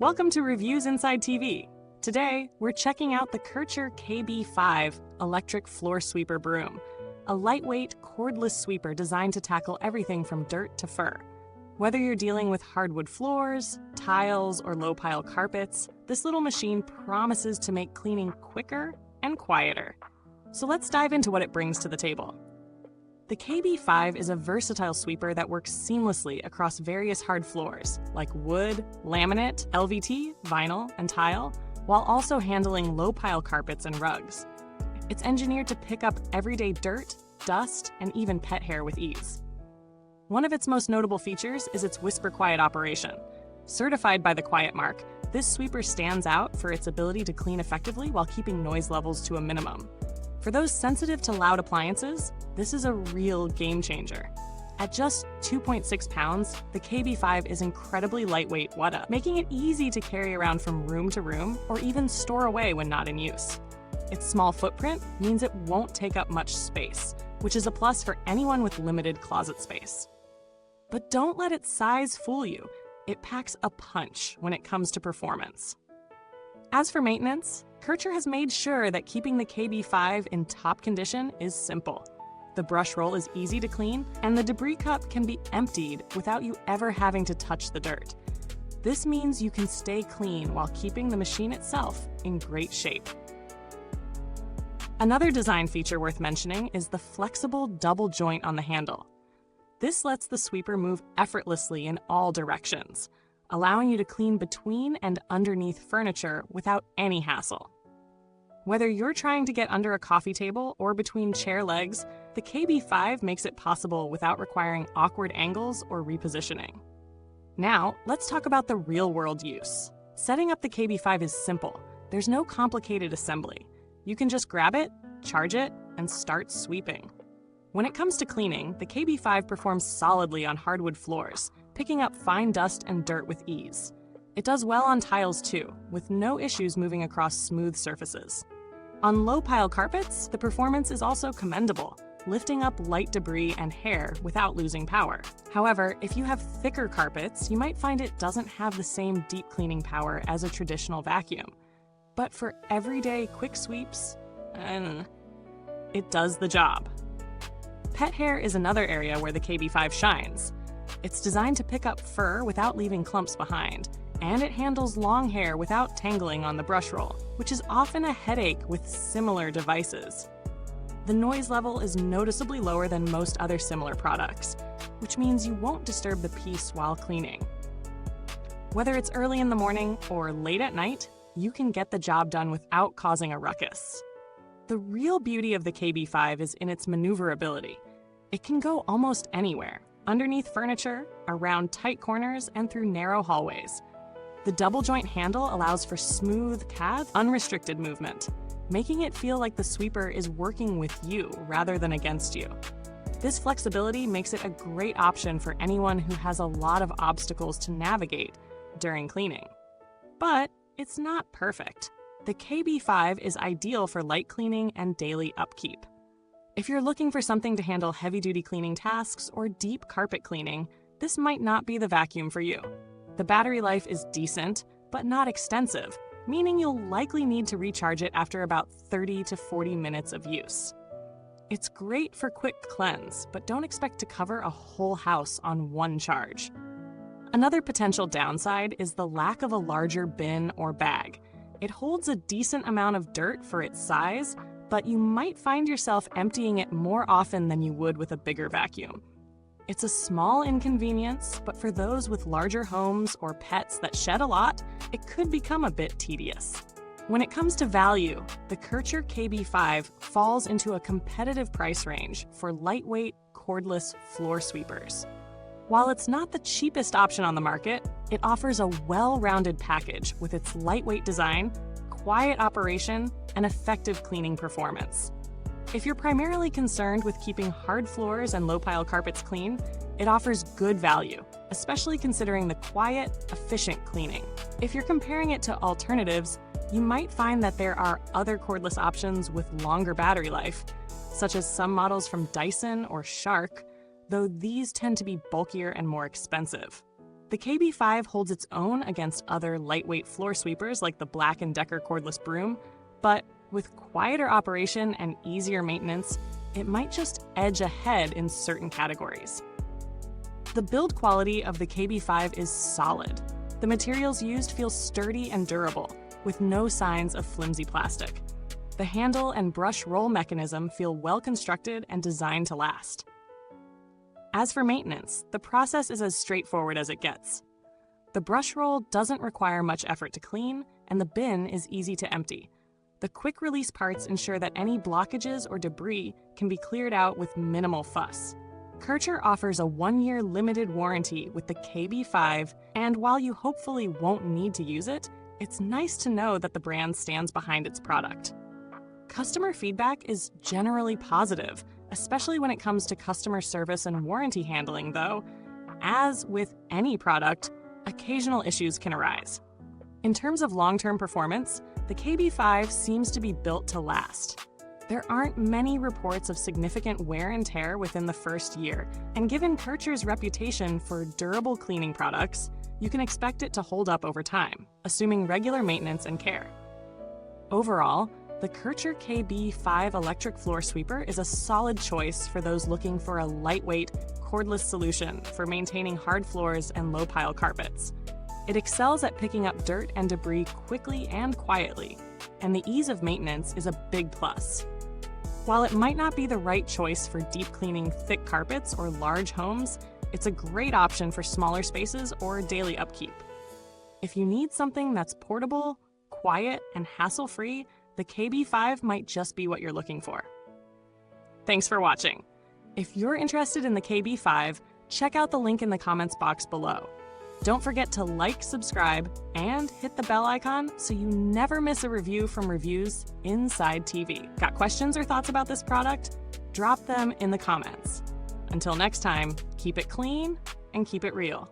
Welcome to Reviewsinsidetv. Today, we're checking out the Kärcher KB Electric Floor Sweeper Broom, a lightweight, cordless sweeper designed to tackle everything from dirt to fur. Whether you're dealing with hardwood floors, tiles, or low-pile carpets, this little machine promises to make cleaning quicker and quieter. So let's dive into what it brings to the table. The KB is a versatile sweeper that works seamlessly across various hard floors, like wood, laminate, LVT, vinyl, and tile, while also handling low-pile carpets and rugs. It's engineered to pick up everyday dirt, dust, and even pet hair with ease. One of its most notable features is its whisper-quiet operation. Certified by the Quiet Mark, this sweeper stands out for its ability to clean effectively while keeping noise levels to a minimum. For those sensitive to loud appliances, this is a real game changer. At just 2.6 pounds, the KB is incredibly lightweight, making it easy to carry around from room to room or even store away when not in use. Its small footprint means it won't take up much space, which is a plus for anyone with limited closet space. But don't let its size fool you. It packs a punch when it comes to performance. As for maintenance, Kärcher has made sure that keeping the KB in top condition is simple. The brush roll is easy to clean, and the debris cup can be emptied without you ever having to touch the dirt. This means you can stay clean while keeping the machine itself in great shape. Another design feature worth mentioning is the flexible double joint on the handle. This lets the sweeper move effortlessly in all directions, allowing you to clean between and underneath furniture without any hassle. Whether you're trying to get under a coffee table or between chair legs, the KB makes it possible without requiring awkward angles or repositioning. Now, let's talk about the real-world use. Setting up the KB is simple. There's no complicated assembly. You can just grab it, charge it, and start sweeping. When it comes to cleaning, the KB performs solidly on hardwood floors, picking up fine dust and dirt with ease. It does well on tiles too, with no issues moving across smooth surfaces. On low-pile carpets, the performance is also commendable, lifting up light debris and hair without losing power. However, if you have thicker carpets, you might find it doesn't have the same deep cleaning power as a traditional vacuum. But for everyday quick sweeps, it does the job. Pet hair is another area where the KB shines. It's designed to pick up fur without leaving clumps behind, and it handles long hair without tangling on the brush roll, which is often a headache with similar devices. The noise level is noticeably lower than most other similar products, which means you won't disturb the piece while cleaning. Whether it's early in the morning or late at night, you can get the job done without causing a ruckus. The real beauty of the KB is in its maneuverability. It can go almost anywhere, underneath furniture, around tight corners, and through narrow hallways. The double joint handle allows for smooth paths, unrestricted movement, making it feel like the sweeper is working with you rather than against you. This flexibility makes it a great option for anyone who has a lot of obstacles to navigate during cleaning. But it's not perfect. The KB is ideal for light cleaning and daily upkeep. If you're looking for something to handle heavy-duty cleaning tasks or deep carpet cleaning, this might not be the vacuum for you. The battery life is decent, but not extensive, meaning you'll likely need to recharge it after about 30 to 40 minutes of use. It's great for quick cleanse, but don't expect to cover a whole house on one charge. Another potential downside is the lack of a larger bin or bag. It holds a decent amount of dirt for its size, but you might find yourself emptying it more often than you would with a bigger vacuum. It's a small inconvenience, but for those with larger homes or pets that shed a lot, it could become a bit tedious. When it comes to value, the Kärcher KB falls into a competitive price range for lightweight, cordless floor sweepers. While it's not the cheapest option on the market, it offers a well-rounded package with its lightweight design, quiet operation, and effective cleaning performance. If you're primarily concerned with keeping hard floors and low-pile carpets clean, it offers good value, especially considering the quiet, efficient cleaning. If you're comparing it to alternatives, you might find that there are other cordless options with longer battery life, such as some models from Dyson or Shark, though these tend to be bulkier and more expensive. The KB5 holds its own against other lightweight floor sweepers like the Black & Decker Cordless Broom, but with quieter operation and easier maintenance, it might just edge ahead in certain categories. The build quality of the KB5 is solid. The materials used feel sturdy and durable, with no signs of flimsy plastic. The handle and brush roll mechanism feel well constructed and designed to last. As for maintenance, the process is as straightforward as it gets. The brush roll doesn't require much effort to clean, and the bin is easy to empty. The quick release parts ensure that any blockages or debris can be cleared out with minimal fuss. Kärcher offers a 1-year limited warranty with the KB5, and while you hopefully won't need to use it, it's nice to know that the brand stands behind its product. Customer feedback is generally positive, especially when it comes to customer service and warranty handling, though, as with any product, occasional issues can arise. In terms of long-term performance, the KB5 seems to be built to last. There aren't many reports of significant wear and tear within the first year, and given Kärcher's reputation for durable cleaning products, you can expect it to hold up over time, assuming regular maintenance and care. Overall, the Kärcher KB5 Electric Floor Sweeper is a solid choice for those looking for a lightweight, cordless solution for maintaining hard floors and low-pile carpets. It excels at picking up dirt and debris quickly and quietly, and the ease of maintenance is a big plus. While it might not be the right choice for deep cleaning thick carpets or large homes, it's a great option for smaller spaces or daily upkeep. If you need something that's portable, quiet, and hassle-free, the KB5 might just be what you're looking for. Thanks for watching. If you're interested in the KB5, check out the link in the comments box below. Don't forget to like, subscribe, and hit the bell icon so you never miss a review from Reviewsinside TV. Got questions or thoughts about this product? Drop them in the comments. Until next time, keep it clean and keep it real.